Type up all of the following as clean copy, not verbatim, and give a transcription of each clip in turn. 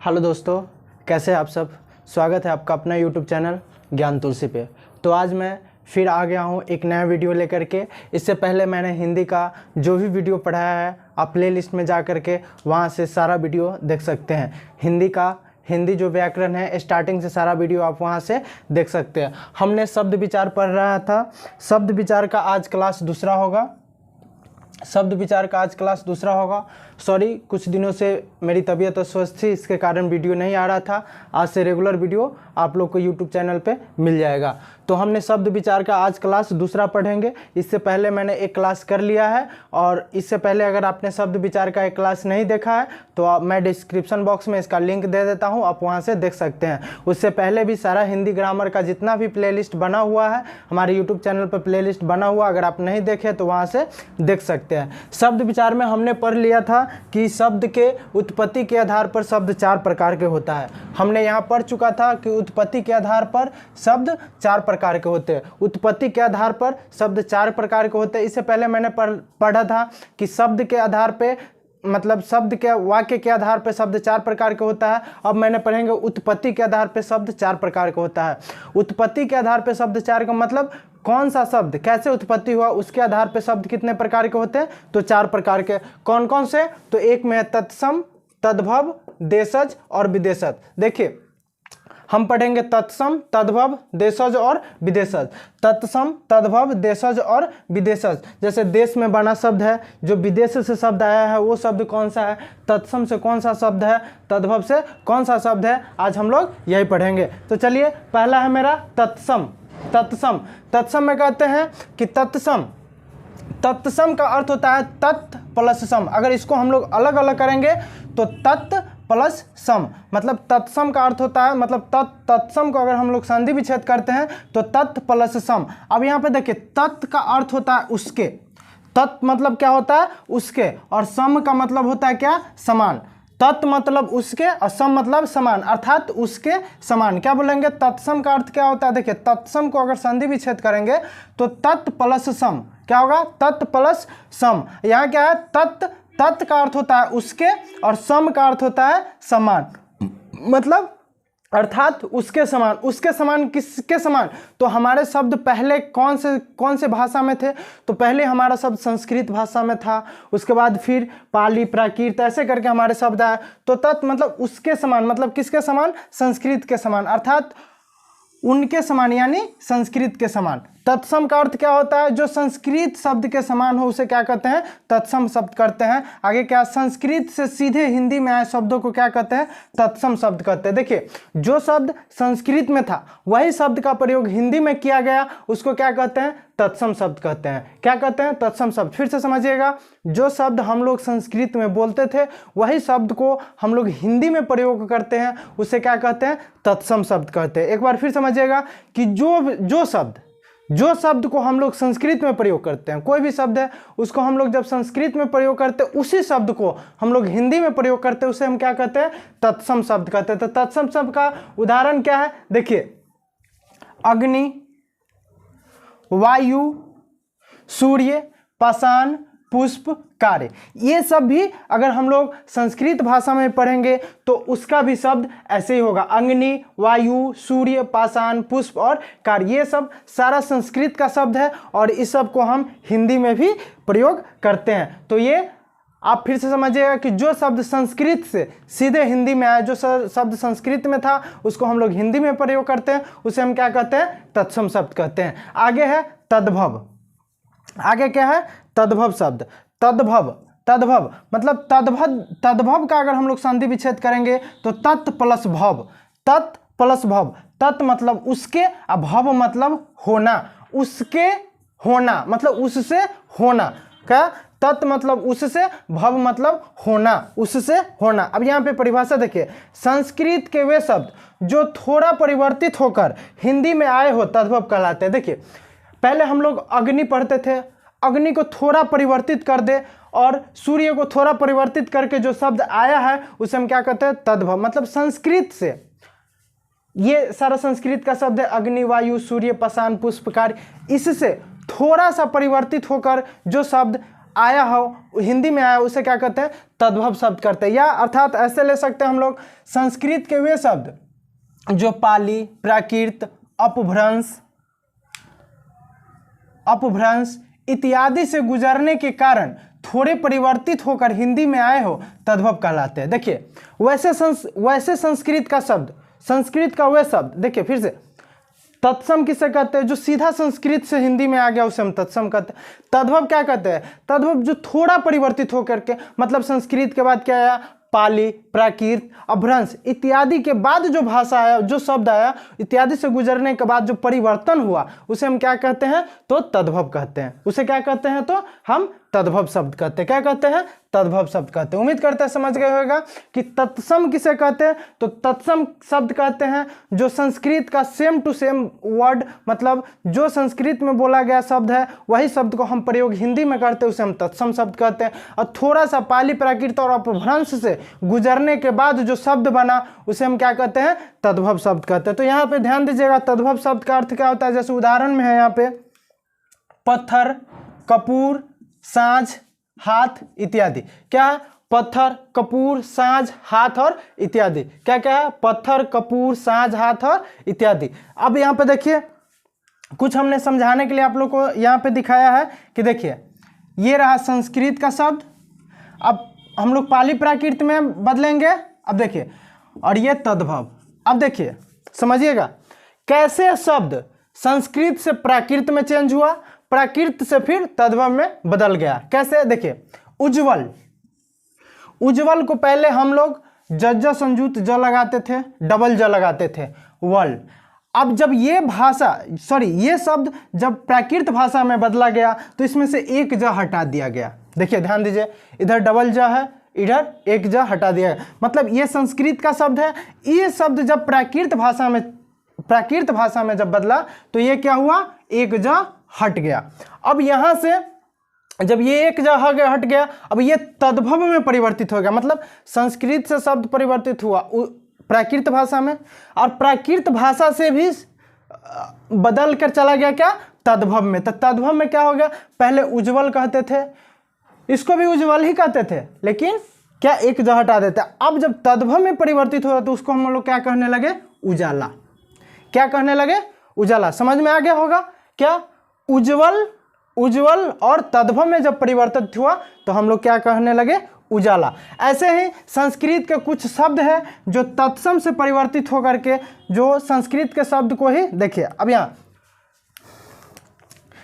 Hello दोस्तों, कैसे हैं आप सब। स्वागत है आपका अपना यूट्यूब चैनल ज्ञान तुलसी पे। तो आज मैं फिर आ गया हूँ एक नया वीडियो लेकर के। इससे पहले मैंने हिंदी का जो भी वीडियो पढ़ाया है आप प्ले लिस्ट में जा कर के वहाँ से सारा वीडियो देख सकते हैं। हिंदी जो व्याकरण है स्टार्टिंग से सारा वीडियो आप वहाँ से देख सकते हैं। हमने शब्द विचार पढ़ रहा था। शब्द विचार का आज क्लास दूसरा होगा। सॉरी, कुछ दिनों से मेरी तबीयत अस्वस्थ थी, इसके कारण वीडियो नहीं आ रहा था। आज से रेगुलर वीडियो आप लोग को यूट्यूब चैनल पे मिल जाएगा। तो हमने शब्द विचार का आज क्लास दूसरा पढ़ेंगे। इससे पहले मैंने एक क्लास कर लिया है, और इससे पहले अगर आपने शब्द विचार का एक क्लास नहीं देखा है तो मैं डिस्क्रिप्शन बॉक्स में इसका लिंक दे देता हूँ, आप वहाँ से देख सकते हैं। उससे पहले भी सारा हिंदी ग्रामर का जितना भी प्लेलिस्ट बना हुआ है हमारे यूट्यूब चैनल पर प्लेलिस्ट बना हुआ, अगर आप नहीं देखे तो वहाँ से देख सकते हैं। शब्द विचार में हमने पढ़ लिया था कि शब्द के उत्पत्ति के आधार पर शब्द 4 प्रकार के होता है। हमने यहाँ पढ़ चुका था कि उत्पत्ति के आधार पर शब्द 4 प्रकार के होते हैं। उत्पत्ति के आधार पर शब्द 4 प्रकार के होते हैं। इससे पहले मैंने पढ़ा था कि शब्द के आधार पे मतलब शब्द के वाक्य के आधार पर शब्द 4 प्रकार के होता है। अब मैंने पढ़ेंगे उत्पत्ति के आधार पर शब्द 4 प्रकार का होता है। उत्पत्ति के आधार पर शब्द 4 का मतलब कौन सा शब्द कैसे उत्पत्ति हुआ उसके आधार पर शब्द कितने प्रकार के होते हैं, तो 4 प्रकार के। कौन कौन से, तो एक में है तत्सम, तद्भव, देशज और विदेशज। देखिए हम पढ़ेंगे तत्सम, तद्भव, देशज और विदेशज। तत्सम, तद्भव, देशज और विदेशज। जैसे देश में बना शब्द है, जो विदेश से शब्द आया है वो शब्द कौन सा है, तत्सम से कौन सा शब्द है, तद्भव से कौन सा शब्द है, आज हम लोग यही पढ़ेंगे। तो चलिए, पहला है मेरा तत्सम। तत्सम में कहते हैं कि तत्सम का अर्थ होता है तत् प्लस सम। अगर इसको हम लोग अलग अलग करेंगे तो तत् प्लस सम, मतलब तत्सम का अर्थ होता है, मतलब तत्सम को अगर हम लोग संधि विच्छेद करते हैं तो तत् प्लस सम। अब यहाँ पे देखिए, तत् का अर्थ होता है उसके, तत् मतलब क्या होता है उसके, और सम का मतलब होता है क्या, समान। तत् मतलब उसके और सम मतलब समान, अर्थात उसके समान। क्या बोलेंगे, तत्सम का अर्थ क्या होता है। देखिए तत्सम को अगर संधि विच्छेद करेंगे तो तत् प्लस सम क्या होगा, तत् प्लस सम। यहाँ क्या है, तत् का अर्थ होता है उसके और सम का अर्थ होता है समान, मतलब अर्थात उसके समान। उसके समान किसके समान, तो हमारे शब्द पहले कौन से भाषा में थे, तो पहले हमारा शब्द संस्कृत भाषा में था, उसके बाद फिर पाली, प्राकृत, ऐसे करके हमारे शब्द आए। तो तत् मतलब उसके समान, मतलब किसके समान, संस्कृत के समान, अर्थात उनके समान यानी संस्कृत के समान। तत्सम का अर्थ क्या होता है, जो संस्कृत शब्द के समान हो उसे क्या कहते हैं, तत्सम शब्द करते हैं। आगे क्या, संस्कृत से सीधे हिंदी में आए शब्दों को क्या कहते हैं, तत्सम शब्द कहते हैं। देखिए जो शब्द संस्कृत में था वही शब्द का प्रयोग हिंदी में किया गया, उसको क्या कहते हैं, तत्सम शब्द कहते हैं। क्या कहते हैं, तत्सम शब्द। फिर से समझिएगा, जो शब्द हम लोग संस्कृत में बोलते थे वही शब्द को हम लोग हिंदी में प्रयोग करते हैं, उसे क्या कहते हैं, तत्सम शब्द कहते हैं। एक बार फिर समझिएगा कि जो शब्द को हम लोग संस्कृत में प्रयोग करते हैं, कोई भी शब्द है उसको हम लोग जब संस्कृत में प्रयोग करते हैं उसी शब्द को हम लोग हिंदी में प्रयोग करते हैं, उसे हम क्या कहते हैं, तत्सम शब्द कहते हैं। तो तत्सम शब्द का उदाहरण क्या है, देखिए अग्नि, वायु, सूर्य, पाषाण, पुष्प, कार्य, ये सब भी अगर हम लोग संस्कृत भाषा में पढ़ेंगे तो उसका भी शब्द ऐसे ही होगा। अग्नि, वायु, सूर्य, पाषाण, पुष्प और कार्य, ये सब सारा संस्कृत का शब्द है और इस सब को हम हिंदी में भी प्रयोग करते हैं। तो ये आप फिर से समझिएगा कि जो शब्द संस्कृत से सीधे हिंदी में आया, जो शब्द संस्कृत में था उसको हम लोग हिंदी में प्रयोग करते हैं, उसे हम क्या कहते हैं, तत्सम शब्द कहते हैं। आगे है तद्भव। आगे क्या है, तद्भव शब्द। तद्भव मतलब तद्भव का अगर हम लोग संधि विच्छेद करेंगे तो तत् प्लस भव। तत् मतलब उसके और भव मतलब होना, उसके होना मतलब उससे होना। क्या, तत् मतलब उससे, भव मतलब होना, उससे होना। अब यहाँ पे परिभाषा देखिए, संस्कृत के वे शब्द जो थोड़ा परिवर्तित होकर हिंदी में आए हो तद्भव कहलाते हैं। देखिए पहले हम लोग अग्नि पढ़ते थे, अग्नि को थोड़ा परिवर्तित कर दे और सूर्य को थोड़ा परिवर्तित करके जो शब्द आया है उसे हम क्या कहते हैं, तद्भव। मतलब संस्कृत से, ये सारा संस्कृत का शब्द है, अग्नि, वायु, सूर्य, पाषाण, पुष्प, कार्य, इससे थोड़ा सा परिवर्तित होकर जो शब्द आया हो, हिंदी में आया, उसे क्या कहते हैं, तद्भव शब्द कहते हैं। या अर्थात ऐसे ले सकते हैं हम लोग, संस्कृत के वे शब्द जो पाली, प्राकृत, अपभ्रंश इत्यादि से गुजरने के कारण थोड़े परिवर्तित होकर हिंदी में आए हो, तद्भव कहलाते हैं। देखिए वैसे संस्कृत का शब्द, संस्कृत का वह शब्द, देखिए फिर से, तत्सम किसे कहते हैं, जो सीधा संस्कृत से हिंदी में आ गया उसे हम तत्सम कहते हैं। तद्भव क्या कहते हैं, तद्भव जो थोड़ा परिवर्तित होकर के, मतलब संस्कृत के बाद क्या आया, पाली, प्राकृत, अपभ्रंश इत्यादि के बाद जो भाषा आया, जो शब्द आया, इत्यादि से गुजरने के बाद जो परिवर्तन हुआ, उसे हम क्या कहते हैं, तो तद्भव कहते हैं। उसे क्या कहते हैं, तो हम तद्भव शब्द कहते हैं। क्या कहते हैं, तद्भव शब्द कहते हैं। उम्मीद करते हैं समझ गए होगा कि तत्सम किसे कहते हैं, तो तत्सम शब्द कहते हैं जो संस्कृत का सेम टू सेम वर्ड, मतलब जो संस्कृत में बोला गया शब्द है वही शब्द को हम प्रयोग हिंदी में करते हैं, उसे हम तत्सम शब्द कहते हैं। और थोड़ा सा पाली, प्राकृत और अपभ्रंश से गुजरने के बाद जो शब्द बना उसे हम क्या कहते हैं, तद्भव शब्द कहते हैं। तो यहाँ पे ध्यान दीजिएगा, तद्भव शब्द का अर्थ क्या होता है। जैसे उदाहरण में है यहाँ पे पत्थर, कपूर, साँझ, हाथ इत्यादि। क्या है, पत्थर, कपूर, साँझ, हाथ और इत्यादि। क्या क्या है, पत्थर, कपूर, साँझ, हाथ और इत्यादि। अब यहाँ पे देखिए कुछ हमने समझाने के लिए आप लोग को यहाँ पे दिखाया है कि देखिए ये रहा संस्कृत का शब्द, अब हम लोग पाली प्राकृत में बदलेंगे। अब देखिए, और ये तद्भव। अब देखिए समझिएगा कैसे शब्द संस्कृत से प्राकृत में चेंज हुआ, प्राकृत से फिर तद्भव में बदल गया। कैसे, देखिए उज्ज्वल, उज्ज्वल को पहले हम लोग जज्जा संजुत ज लगाते थे, डबल ज लगाते थे, वल। अब जब ये भाषा, सॉरी ये शब्द जब प्राकृत भाषा में बदला गया तो इसमें से एक ज हटा दिया गया। देखिए ध्यान दीजिए, इधर डबल ज है, इधर एक ज हटा दिया गया। मतलब ये संस्कृत का शब्द है, ये शब्द जब प्राकृत भाषा में जब बदला तो ये क्या हुआ, एक ज हट गया। अब यहाँ से जब ये एक ज हट गया, अब ये तद्भव में परिवर्तित हो गया। मतलब संस्कृत से शब्द परिवर्तित हुआ प्राकृत भाषा में, और प्राकृत भाषा से भी बदल कर चला गया क्या, तद्भव में। तो तद्भव में क्या हो गया, पहले उज्ज्वल कहते थे, इसको भी उज्ज्वल ही कहते थे, लेकिन क्या एक ज हटा देते। अब जब तद्भव में परिवर्तित हुआ तो उसको हम लोग क्या कहने लगे, उजाला। क्या कहने लगे, उजाला। समझ में आ गया होगा क्या, उज्ज्वल और तद्भव में जब परिवर्तित हुआ तो हम लोग क्या कहने लगे, उजाला। ऐसे ही संस्कृत के कुछ शब्द हैं जो तत्सम से परिवर्तित होकर के जो संस्कृत के शब्द को ही, देखिए अब यहाँ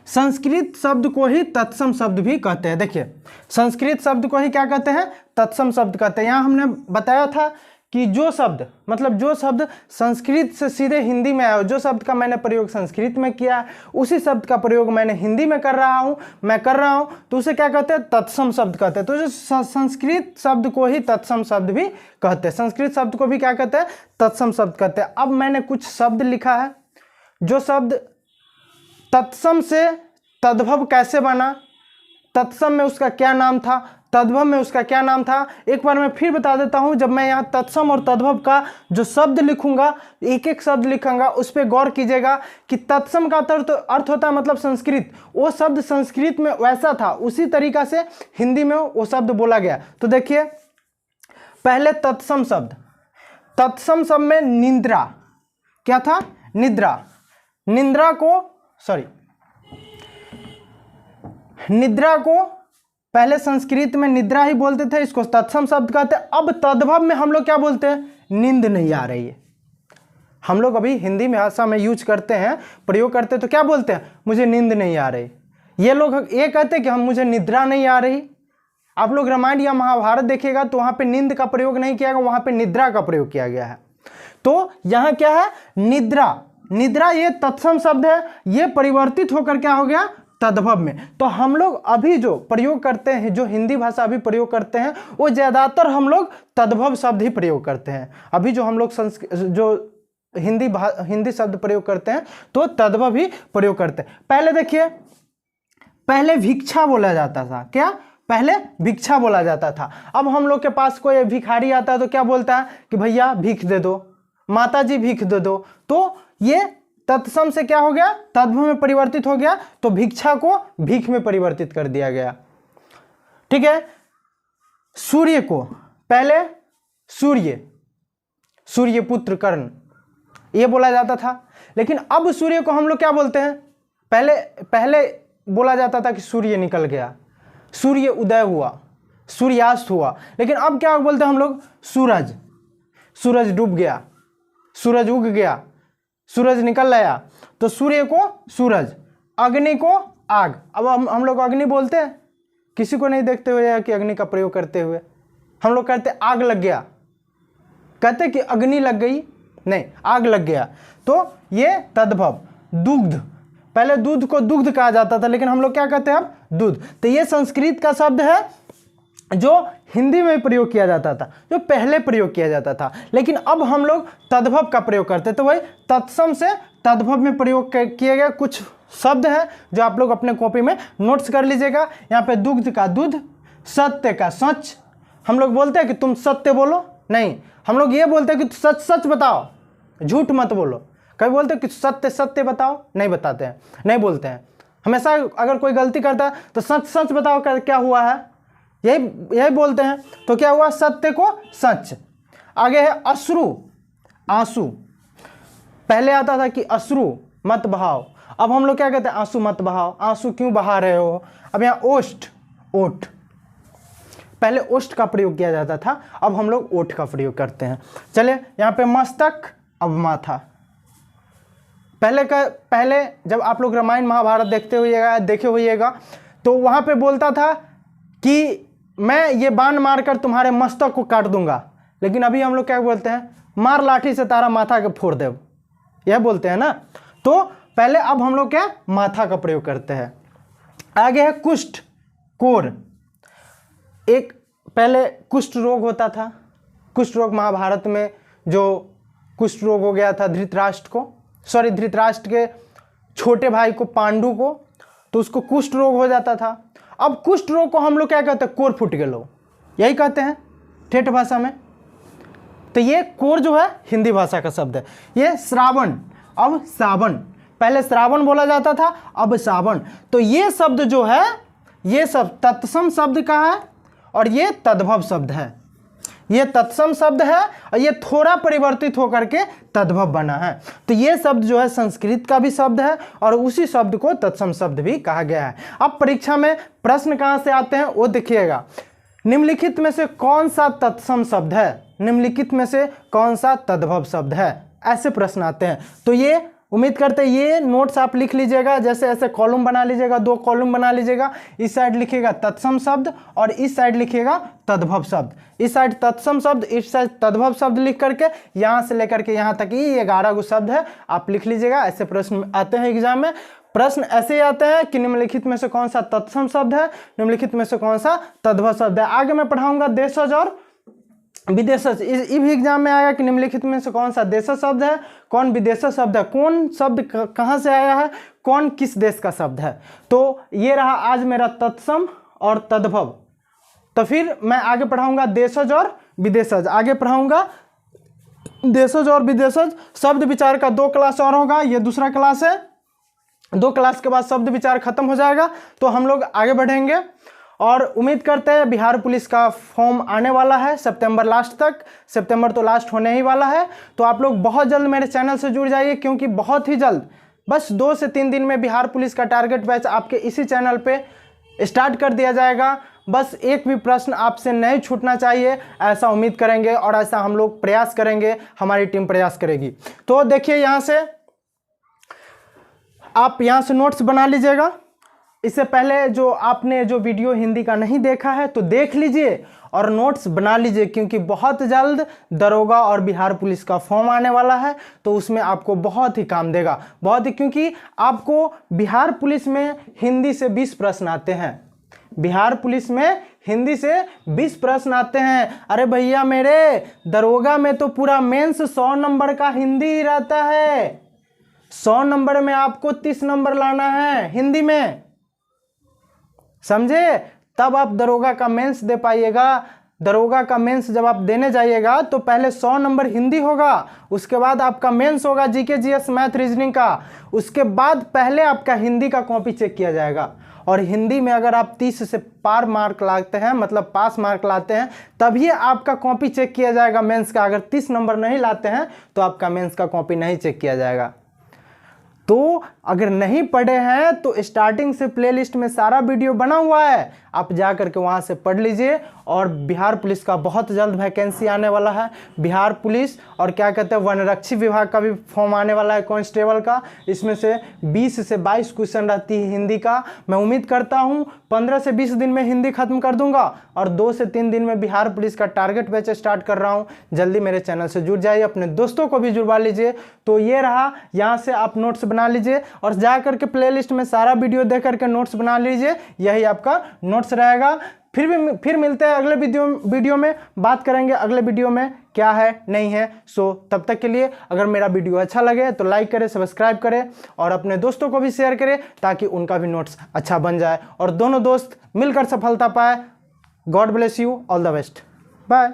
संस्कृत शब्द को ही तत्सम शब्द भी कहते हैं। देखिए संस्कृत शब्द को ही क्या कहते हैं, तत्सम शब्द कहते हैं। यहाँ हमने बताया था कि जो शब्द, मतलब जो शब्द संस्कृत से सीधे हिंदी में आया, जो शब्द का मैंने प्रयोग संस्कृत में किया है उसी शब्द का प्रयोग मैंने हिंदी में कर रहा हूँ, तो उसे क्या कहते हैं, तत्सम शब्द कहते हैं। तो जो संस्कृत शब्द को ही तत्सम शब्द भी कहते हैं, संस्कृत शब्द को भी क्या कहते हैं, तत्सम शब्द कहते हैं। अब मैंने कुछ शब्द लिखा है, जो शब्द तत्सम से तद्भव कैसे बना, तत्सम में उसका क्या नाम था, तद्भव में उसका क्या नाम था, एक बार मैं फिर बता देता हूं। जब मैं यहाँ तत्सम और तद्भव का जो शब्द लिखूंगा, एक एक शब्द लिखूंगा, उस पर गौर कीजिएगा कि तत्सम का अर्थ होता है मतलब संस्कृत, वो शब्द संस्कृत में वैसा था उसी तरीका से हिंदी में वो शब्द बोला गया। तो देखिए पहले तत्सम शब्द, तत्सम शब्द में निद्रा, क्या था, निद्रा। निद्रा को पहले संस्कृत में निद्रा ही बोलते थे, इसको तत्सम शब्द कहते हैं। अब तद्भव में हम लोग क्या बोलते हैं, नींद नहीं आ रही है। हम लोग अभी हिंदी में भाषा में यूज करते हैं, प्रयोग करते हैं, तो क्या बोलते हैं, मुझे नींद नहीं आ रही। ये लोग ये कहते हैं कि हम मुझे निद्रा नहीं आ रही। आप लोग रामायण या महाभारत देखिएगा तो वहाँ पे नींद का प्रयोग नहीं किया गया, वहाँ पे निद्रा का प्रयोग किया गया है। तो यहाँ क्या है, निद्रा। निद्रा ये तत्सम शब्द है, ये परिवर्तित होकर क्या हो गया, तद्भव में। तो हम लोग अभी जो प्रयोग करते हैं, जो हिंदी भाषा अभी प्रयोग करते हैं, वो ज़्यादातर हम लोग तद्भव शब्द ही प्रयोग करते हैं। अभी जो हम लोग जो हिंदी शब्द प्रयोग करते हैं तो तद्भव ही प्रयोग करते हैं। पहले देखिए, पहले भिक्षा बोला जाता था, क्या, पहले भिक्षा बोला जाता था। अब हम लोग के पास कोई भिखारी आता है तो क्या बोलता है कि भैया भीख दे दो, माता जी भीख दे दो। तो ये तत्सम से क्या हो गया, तद्भव में परिवर्तित हो गया, तो भिक्षा को भीख में परिवर्तित कर दिया गया। ठीक है। सूर्य को पहले सूर्यपुत्र कर्ण ये बोला जाता था, लेकिन अब सूर्य को हम लोग क्या बोलते हैं? पहले बोला जाता था कि सूर्य निकल गया, सूर्य उदय हुआ, सूर्यास्त हुआ, लेकिन अब क्या बोलते हैं हम लोग? सूरज डूब गया, सूरज उग गया, सूरज निकल आया। तो सूर्य को सूरज, अग्नि को आग। अब हम लोग अग्नि बोलते हैं, किसी को नहीं देखते हुए या कि अग्नि का प्रयोग करते हुए, हम लोग कहते आग लग गया, कहते कि अग्नि लग गई, नहीं आग लग गया। तो ये तद्भव। दुग्ध, पहले दूध को दुग्ध कहा जाता था, लेकिन हम लोग क्या कहते हैं अब? दूध। तो ये संस्कृत का शब्द है जो हिंदी में प्रयोग किया जाता था, जो पहले प्रयोग किया जाता था, लेकिन अब हम लोग तद्भव का प्रयोग करते हैं। तो वही तत्सम से तद्भव में प्रयोग किए गए कुछ शब्द हैं जो आप लोग अपने कॉपी में नोट्स कर लीजिएगा। यहाँ पे दुग्ध का दूध, सत्य का सच। हम लोग बोलते हैं कि तुम सत्य बोलो, नहीं, हम लोग ये बोलते हैं कि सच सच बताओ, झूठ मत बोलो। कभी बोलते हैं कि सत्य सत्य बताओ, नहीं बताते हैं, नहीं बोलते हैं। हमेशा अगर कोई गलती करता है तो सच सच बताओ क्या हुआ है, यही बोलते हैं। तो क्या हुआ? सत्य को सच। आगे है अश्रु, आंसू। पहले आता था कि अश्रु मत बहाओ, अब हम लोग क्या कहते हैं? आंसू मत बहाओ, आंसू क्यों बहा रहे हो। अब यहाँ ओष्ठ, ओठ, पहले ओष्ठ का प्रयोग किया जाता था, अब हम लोग ओठ का प्रयोग करते हैं। चलिए यहाँ पे मस्तक, अब माथा। पहले जब आप लोग रामायण महाभारत देखे होइएगा तो वहाँ पे बोलता था कि मैं ये बाण मारकर तुम्हारे मस्तक को काट दूंगा, लेकिन अभी हम लोग क्या बोलते हैं? मार लाठी से तारा माथा के फोड़ दे, यह बोलते हैं ना। तो पहले, अब हम लोग क्या? माथा का प्रयोग करते हैं। आगे है कुष्ठ, कोर। एक पहले कुष्ठ रोग होता था, कुष्ठ रोग महाभारत में जो कुष्ठ रोग हो गया था धृतराष्ट्र के छोटे भाई को, पांडु को, तो उसको कुष्ठ रोग हो जाता था। अब कुष्ठ रोग को हम लोग क्या कहते हैं? कोर फूट गेलो, यही कहते हैं ठेठ भाषा में। तो ये कोर जो है हिंदी भाषा का शब्द है। ये श्रावण, अब सावन। पहले श्रावण बोला जाता था, अब सावन। तो ये शब्द जो है, ये सब तत्सम शब्द का है और ये तद्भव शब्द है। ये तत्सम शब्द है और ये थोड़ा परिवर्तित होकर के तद्भव बना है। तो ये शब्द जो है संस्कृत का भी शब्द है और उसी शब्द को तत्सम शब्द भी कहा गया है। अब परीक्षा में प्रश्न कहाँ से आते हैं वो देखिएगा। निम्नलिखित में से कौन सा तत्सम शब्द है, निम्नलिखित में से कौन सा तद्भव शब्द है, ऐसे प्रश्न आते हैं। तो ये उम्मीद करते हैं ये नोट्स आप लिख लीजिएगा, जैसे ऐसे कॉलम बना लीजिएगा, 2 कॉलम बना लीजिएगा। इस साइड लिखिएगा तत्सम शब्द और इस साइड लिखिएगा तद्भव शब्द। इस साइड तत्सम शब्द, इस साइड तद्भव शब्द लिख करके यहाँ से लेकर के यहाँ तक ये 11 गो शब्द है, आप लिख लीजिएगा। ऐसे प्रश्न आते हैं एग्जाम में। प्रश्न ऐसे ही आते हैं कि निम्नलिखित में से कौन सा तत्सम शब्द है, निम्नलिखित में से कौन सा तद्भव शब्द है। आगे मैं पढ़ाऊंगा देशज और विदेशज। इस भी एग्जाम में आएगा कि निम्नलिखित में से कौन सा देशज शब्द है, कौन विदेशज शब्द है, कौन शब्द कहाँ से आया है, कौन किस देश का शब्द है। तो ये रहा आज मेरा तत्सम और तद्भव। तो फिर मैं आगे पढ़ाऊंगा देशज और विदेशज। आगे पढ़ाऊंगा देशज और विदेशज। शब्द विचार का 2 क्लास और होगा, ये दूसरा क्लास है। 2 क्लास के बाद शब्द विचार खत्म हो जाएगा, तो हम लोग आगे बढ़ेंगे। और उम्मीद करते हैं बिहार पुलिस का फॉर्म आने वाला है सितंबर लास्ट तक। सितंबर तो लास्ट होने ही वाला है। तो आप लोग बहुत जल्द मेरे चैनल से जुड़ जाइए, क्योंकि बहुत ही जल्द, बस 2 से 3 दिन में बिहार पुलिस का टारगेट बैच आपके इसी चैनल पे स्टार्ट कर दिया जाएगा। बस एक भी प्रश्न आपसे नहीं छूटना चाहिए, ऐसा उम्मीद करेंगे और ऐसा हम लोग प्रयास करेंगे, हमारी टीम प्रयास करेगी। तो देखिए यहाँ से आप यहाँ से नोट्स बना लीजिएगा। इससे पहले जो आपने जो वीडियो हिंदी का नहीं देखा है तो देख लीजिए और नोट्स बना लीजिए, क्योंकि बहुत जल्द दरोगा और बिहार पुलिस का फॉर्म आने वाला है। तो उसमें आपको बहुत ही काम देगा, बहुत ही, क्योंकि आपको बिहार पुलिस में हिंदी से 20 प्रश्न आते हैं। बिहार पुलिस में हिंदी से 20 प्रश्न आते हैं। अरे भैया मेरे, दरोगा में तो पूरा मेंस 100 नंबर का हिंदी ही रहता है। 100 नंबर में आपको 30 नंबर लाना है हिंदी में, समझे? तब आप दरोगा का मेंस दे पाइएगा। दरोगा का मेंस जब आप देने जाइएगा तो पहले 100 नंबर हिंदी होगा, उसके बाद आपका मेंस होगा जीके जीएस मैथ रीजनिंग का, उसके बाद पहले आपका हिंदी का कॉपी चेक किया जाएगा। और हिंदी में अगर आप 30 से पार मार्क लाते हैं, मतलब पास मार्क लाते हैं, तभी आपका कॉपी चेक किया जाएगा मेंस का। अगर 30 नंबर नहीं लाते हैं तो आपका मेंस का कॉपी नहीं चेक किया जाएगा। तो अगर नहीं पढ़े हैं तो स्टार्टिंग से प्लेलिस्ट में सारा वीडियो बना हुआ है, आप जा करके वहाँ से पढ़ लीजिए। और बिहार पुलिस का बहुत जल्द वैकेंसी आने वाला है। बिहार पुलिस और क्या कहते हैं वनरक्षी विभाग का भी फॉर्म आने वाला है कांस्टेबल का। इसमें से 20 से 22 क्वेश्चन रहती है हिंदी का। मैं उम्मीद करता हूँ 15 से 20 दिन में हिंदी खत्म कर दूंगा और 2 से 3 दिन में बिहार पुलिस का टारगेट बैच स्टार्ट कर रहा हूँ। जल्दी मेरे चैनल से जुड़ जाइए, अपने दोस्तों को भी जुड़वा लीजिए। तो ये रहा, यहाँ से आप नोट्स बना लीजिए और जा करके प्लेलिस्ट में सारा वीडियो देख करके नोट्स बना लीजिए। यही आपका नोट्स रहेगा। फिर मिलते हैं अगले वीडियो में, बात करेंगे अगले वीडियो में क्या है नहीं है। सो तब तक के लिए अगर मेरा वीडियो अच्छा लगे तो लाइक करें, सब्सक्राइब करें और अपने दोस्तों को भी शेयर करें ताकि उनका भी नोट्स अच्छा बन जाए और दोनों दोस्त मिलकर सफलता पाए। God bless you, all the best, bye.